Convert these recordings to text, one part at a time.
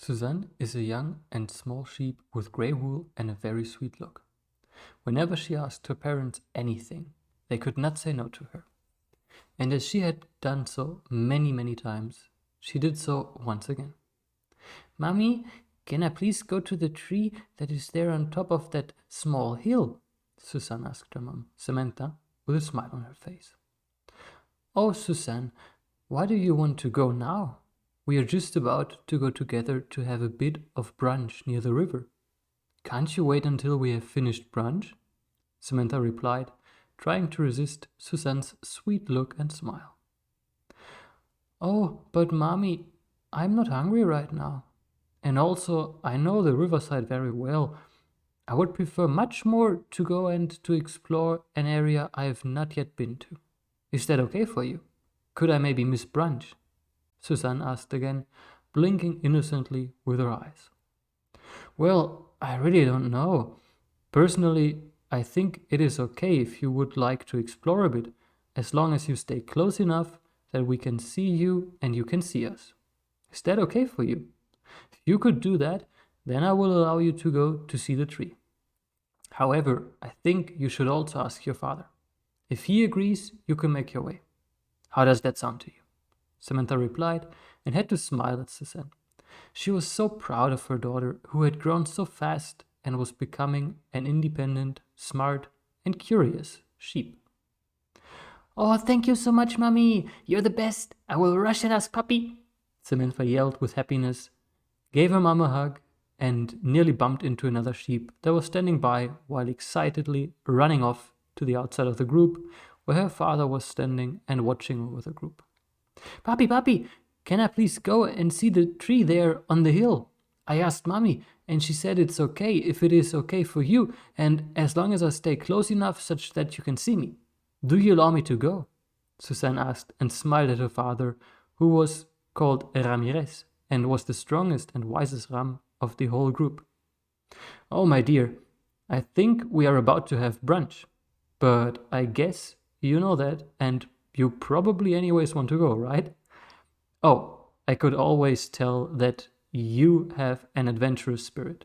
Susanne is a young and small sheep with grey wool and a very sweet look. Whenever she asked her parents anything, they could not say no to her. And as she had done so many times, she did so once again. "Mommy, can I please go to the tree that is there on top of that small hill?" Susanne asked her mom, Samantha, with a smile on her face. "Oh, Susanne, why do you want to go now? We are just about to go together to have a bit of brunch near the river. Can't you wait until we have finished brunch?" Samantha replied, trying to resist Susanne's sweet look and smile. "Oh, but Mommy, I'm not hungry right now. And also, I know the riverside very well. I would prefer much more to go and to explore an area I have not yet been to. Is that okay for you? Could I maybe miss brunch?" Susanne asked again, blinking innocently with her eyes. "Well, I really don't know. Personally, I think it is okay if you would like to explore a bit, as long as you stay close enough that we can see you and you can see us. Is that okay for you? If you could do that, then I will allow you to go to see the tree. However, I think you should also ask your father. If he agrees, you can make your way. How does that sound to you?" Samantha replied and had to smile at Susanne. She was so proud of her daughter, who had grown so fast and was becoming an independent, smart, and curious sheep. "Oh, thank you so much, Mommy. You're the best. I will rush and ask Puppy," Samantha yelled with happiness, gave her mom a hug, and nearly bumped into another sheep that was standing by while excitedly running off to the outside of the group where her father was standing and watching over the group. Puppy, can I please go and see the tree there on the hill? I asked Mommy, and she said it's okay if it is okay for you, and as long as I stay close enough such that you can see me. Do you allow me to go?" Susanne asked and smiled at her father, who was called Ramirez and was the strongest and wisest ram of the whole group. "Oh, my dear, I think we are about to have brunch, but I guess you know that, and you probably anyways want to go, right? Oh, I could always tell that you have an adventurous spirit.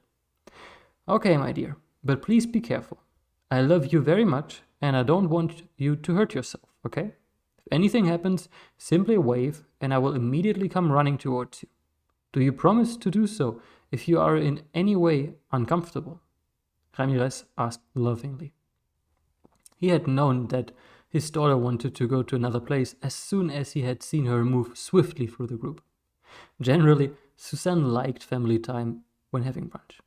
Okay, my dear, but please be careful. I love you very much, and I don't want you to hurt yourself, okay? If anything happens, simply wave, and I will immediately come running towards you. Do you promise to do so if you are in any way uncomfortable?" Ramirez asked lovingly. He had known that his daughter wanted to go to another place as soon as he had seen her move swiftly through the group. Generally, Susanne liked family time when having brunch.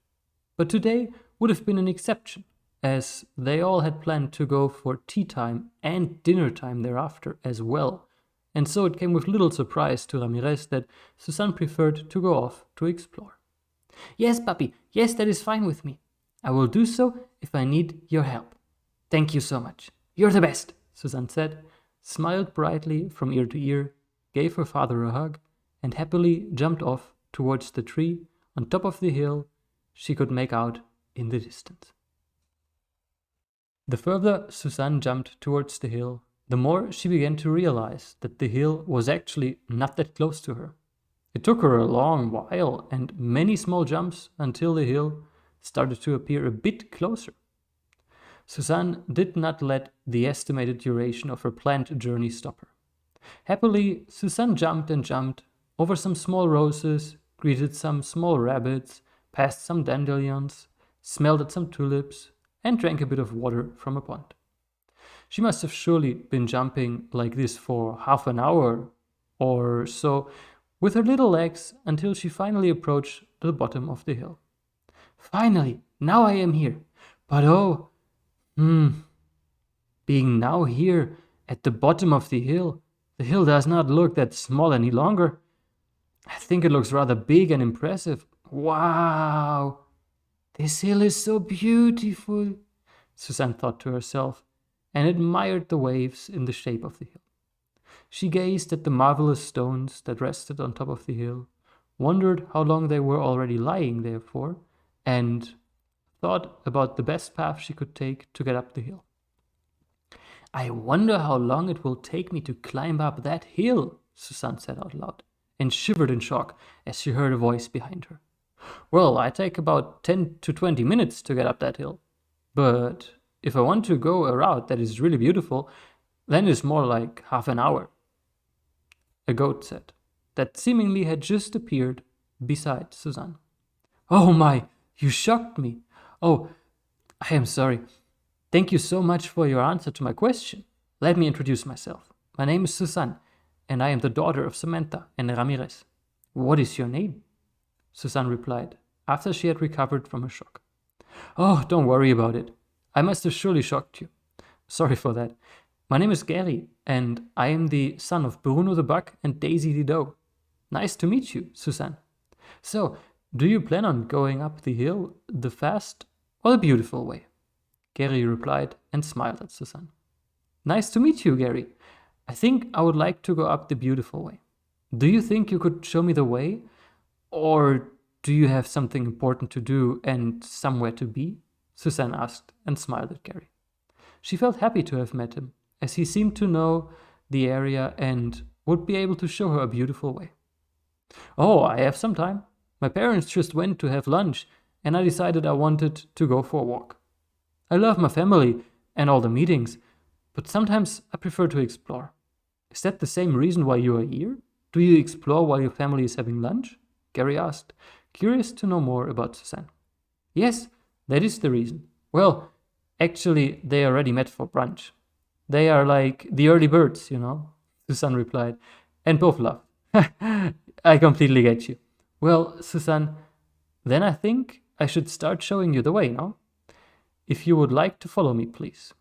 But today would have been an exception, as they all had planned to go for tea time and dinner time thereafter as well, and so it came with little surprise to Ramirez that Susanne preferred to go off to explore. "Yes, Puppy, yes, that is fine with me. I will do so if I need your help. Thank you so much. You're the best," Susanne said, smiled brightly from ear to ear, gave her father a hug, and happily jumped off towards the tree on top of the hill she could make out in the distance. The further Susanne jumped towards the hill, the more she began to realize that the hill was actually not that close to her. It took her a long while and many small jumps until the hill started to appear a bit closer. Susanne did not let the estimated duration of her planned journey stop her. Happily, Susanne jumped and jumped over some small roses, greeted some small rabbits, passed some dandelions, smelled at some tulips, and drank a bit of water from a pond. She must have surely been jumping like this for half an hour or so with her little legs until she finally approached the bottom of the hill. "Finally, now I am here. But oh, being now here at the bottom of the hill does not look that small any longer. I think it looks rather big and impressive. Wow! This hill is so beautiful," Susanne thought to herself, and admired the waves in the shape of the hill. She gazed at the marvelous stones that rested on top of the hill, wondered how long they were already lying there for, and thought about the best path she could take to get up the hill. "I wonder how long it will take me to climb up that hill," Susanne said out loud, and shivered in shock as she heard a voice behind her. Well, I take about 10 to 20 minutes to get up that hill. But if I want to go a route that is really beautiful, then it's more like half an hour. A goat said, that seemingly had just appeared beside Susanne. Oh my, you shocked me. Oh, I am sorry. Thank you so much for your answer to my question. Let me introduce myself. My name is Susanne, and I am the daughter of Samantha and Ramirez. What is your name? Susanne replied, after she had recovered from her shock. Oh, don't worry about it. I must have surely shocked you. Sorry for that. My name is Gerry, and I am the son of Bruno the Buck and Daisy the Doe. Nice to meet you, Susanne. So, do you plan on going up the hill the fast or the beautiful way? Gerry replied and smiled at Susanne. Nice to meet you, Gerry. I think I would like to go up the beautiful way. Do you think you could show me the way? Or do you have something important to do and somewhere to be? Susanne asked and smiled at Gerry. She felt happy to have met him, as he seemed to know the area and would be able to show her a beautiful way. Oh, I have some time. My parents just went to have lunch, and I decided I wanted to go for a walk. I love my family and all the meetings, but sometimes I prefer to explore. Is that the same reason why you are here? Do you explore while your family is having lunch? Gerry asked, curious to know more about Susanne. Yes, that is the reason. Well, actually, they already met for brunch. They are like the early birds, Susanne replied, and both laughed. I completely get you. Well, Susanne, then I think I should start showing you the way, no? If you would like to follow me, please.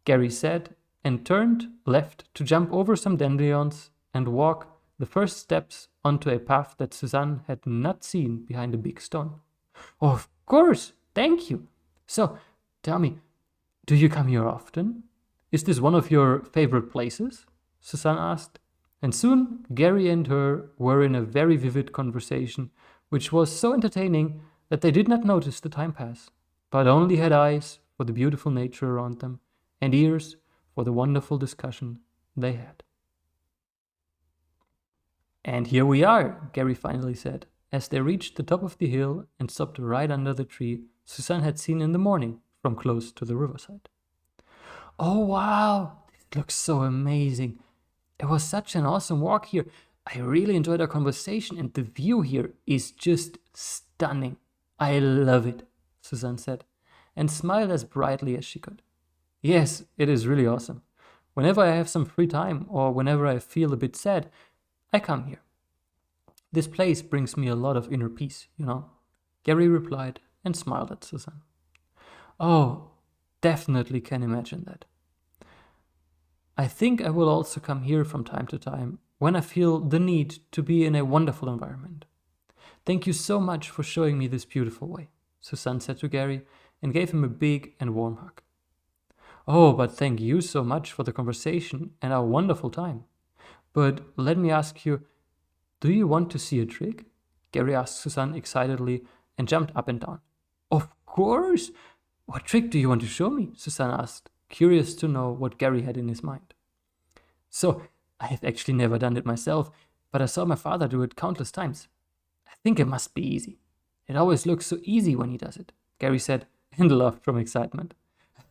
Gerry said, and turned left to jump over some dandelions and walk the first steps onto a path that Susanne had not seen behind a big stone. Oh, of course, thank you. So, tell me, do you come here often? Is this one of your favorite places? Susanne asked. And soon, Gerry and her were in a very vivid conversation, which was so entertaining that they did not notice the time pass, but only had eyes for the beautiful nature around them and ears for the wonderful discussion they had. And here we are, Gerry finally said, as they reached the top of the hill and stopped right under the tree Susanne had seen in the morning from close to the riverside. Oh wow, it looks so amazing. It was such an awesome walk here. I really enjoyed our conversation, and the view here is just stunning. I love it, Susanne said, and smiled as brightly as she could. Yes, it is really awesome. Whenever I have some free time or whenever I feel a bit sad, I come here. This place brings me a lot of inner peace, Gerry replied and smiled at Susanne. Oh, definitely can imagine that. I think I will also come here from time to time when I feel the need to be in a wonderful environment. Thank you so much for showing me this beautiful way, Susanne said to Gerry and gave him a big and warm hug. Oh, but thank you so much for the conversation and our wonderful time. But let me ask you, do you want to see a trick? Gerry asked Susanne excitedly and jumped up and down. Of course! What trick do you want to show me? Susanne asked, curious to know what Gerry had in his mind. So, I have actually never done it myself, but I saw my father do it countless times. I think it must be easy. It always looks so easy when he does it, Gerry said, and laughed from excitement.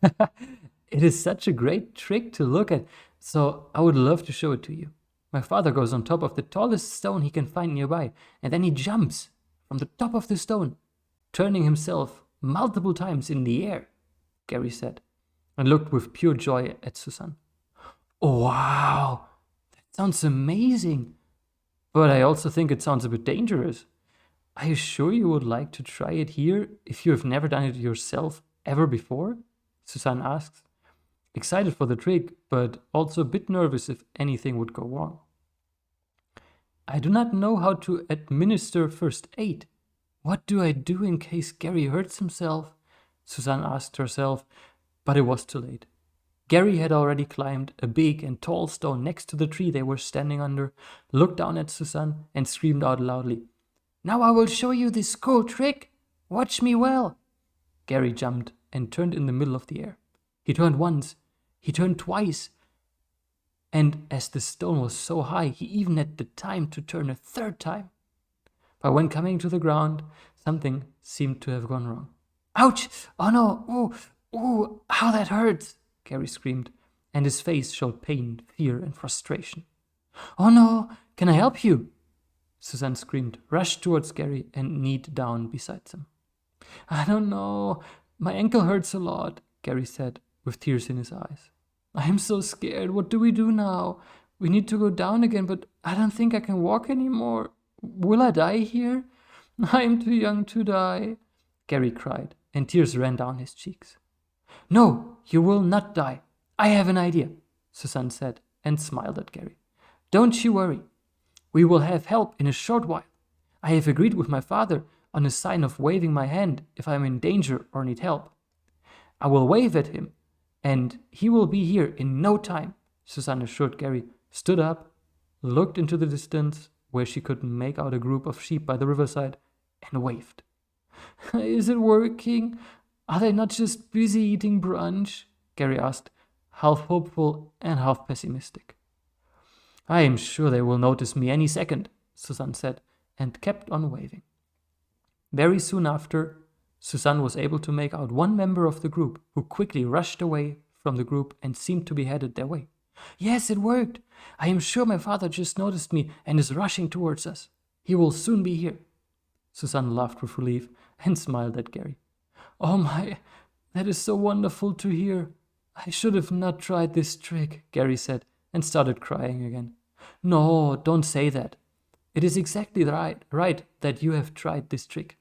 It is such a great trick to look at, so I would love to show it to you. My father goes on top of the tallest stone he can find nearby, and then he jumps from the top of the stone, turning himself multiple times in the air, Gerry said, and looked with pure joy at Susanne. Oh, wow, that sounds amazing. But I also think it sounds a bit dangerous. Are you sure you would like to try it here if you have never done it yourself ever before? Susanne asked, excited for the trick, but also a bit nervous if anything would go wrong. I do not know how to administer first aid. What do I do in case Gerry hurts himself? Susanne asked herself, but it was too late. Gerry had already climbed a big and tall stone next to the tree they were standing under, looked down at Susanne, and screamed out loudly, Now I will show you this cool trick. Watch me well. Gerry jumped and turned in the middle of the air. He turned once, he turned twice, and as the stone was so high, he even had the time to turn a third time. But when coming to the ground, something seemed to have gone wrong. Ouch! Oh no! Ooh, how that hurts! Gerry screamed, and his face showed pain, fear, and frustration. Oh no! Can I help you? Susanne screamed, rushed towards Gerry, and kneed down beside him. I don't know. My ankle hurts a lot, Gerry said, with tears in his eyes. I am so scared. What do we do now? We need to go down again, but I don't think I can walk anymore. Will I die here? I am too young to die, Gerry cried, and tears ran down his cheeks. No, you will not die. I have an idea, Susanne said, and smiled at Gerry. Don't you worry. We will have help in a short while. I have agreed with my father on a sign of waving my hand if I am in danger or need help. I will wave at him, and he will be here in no time, Susanne assured Gerry, stood up, looked into the distance where she could make out a group of sheep by the riverside, and waved. Is it working? Are they not just busy eating brunch? Gerry asked, half hopeful and half pessimistic. I am sure they will notice me any second, Susanne said, and kept on waving. Very soon after, Susanne was able to make out one member of the group who quickly rushed away from the group and seemed to be headed their way. Yes, it worked. I am sure my father just noticed me and is rushing towards us. He will soon be here. Susanne laughed with relief and smiled at Gerry. Oh my, that is so wonderful to hear. I should have not tried this trick, Gerry said, and started crying again. No, don't say that. It is exactly right that you have tried this trick.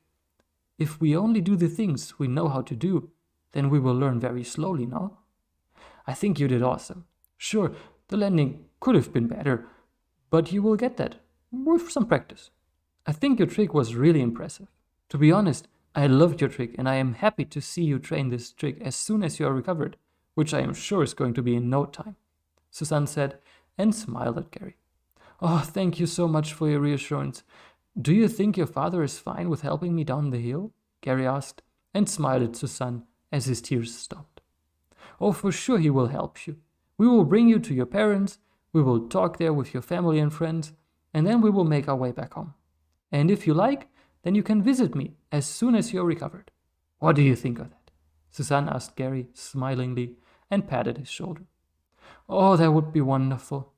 If we only do the things we know how to do, then we will learn very slowly, no? I think you did awesome. Sure, the landing could have been better, but you will get that with some practice. I think your trick was really impressive. To be honest, I loved your trick and I am happy to see you train this trick as soon as you are recovered, which I am sure is going to be in no time, Susanne said and smiled at Gerry. Oh, thank you so much for your reassurance. Do you think your father is fine with helping me down the hill? Gerry asked and smiled at Susanne as his tears stopped. Oh, for sure he will help you. We will bring you to your parents, we will talk there with your family and friends, and then we will make our way back home. And if you like, then you can visit me as soon as you're recovered. What do you think of that? Susanne asked Gerry smilingly and patted his shoulder. Oh, that would be wonderful.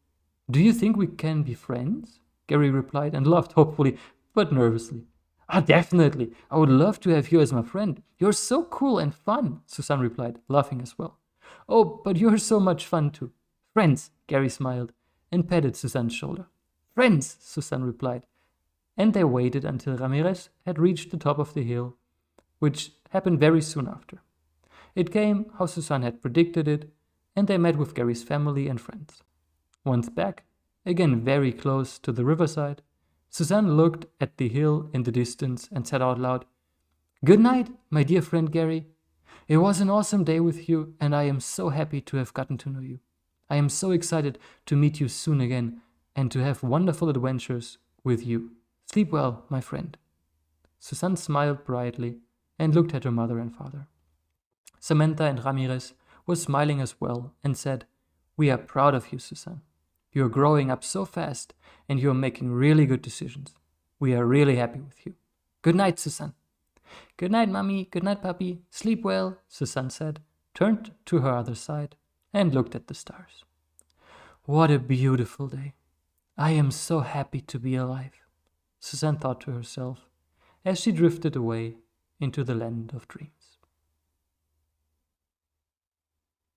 Do you think we can be friends? Gerry replied and laughed hopefully, but nervously. Ah, definitely. I would love to have you as my friend. You're so cool and fun, Susanne replied, laughing as well. Oh, but you're so much fun too. Friends, Gerry smiled and patted Susanne's shoulder. Friends, Susanne replied. And they waited until Ramirez had reached the top of the hill, which happened very soon after. It came how Susanne had predicted it, and they met with Gerry's family and friends. Once back, again very close to the riverside, Susanne looked at the hill in the distance and said out loud, Good night, my dear friend Gerry. It was an awesome day with you, and I am so happy to have gotten to know you. I am so excited to meet you soon again and to have wonderful adventures with you. Sleep well, my friend. Susanne smiled brightly and looked at her mother and father. Samantha and Ramirez were smiling as well and said, We are proud of you, Susanne. You are growing up so fast and you are making really good decisions. We are really happy with you. Good night, Susanne. Good night, Mommy. Good night, Papi. Sleep well, Susanne said, turned to her other side and looked at the stars. What a beautiful day. I am so happy to be alive, Susanne thought to herself as she drifted away into the land of dreams.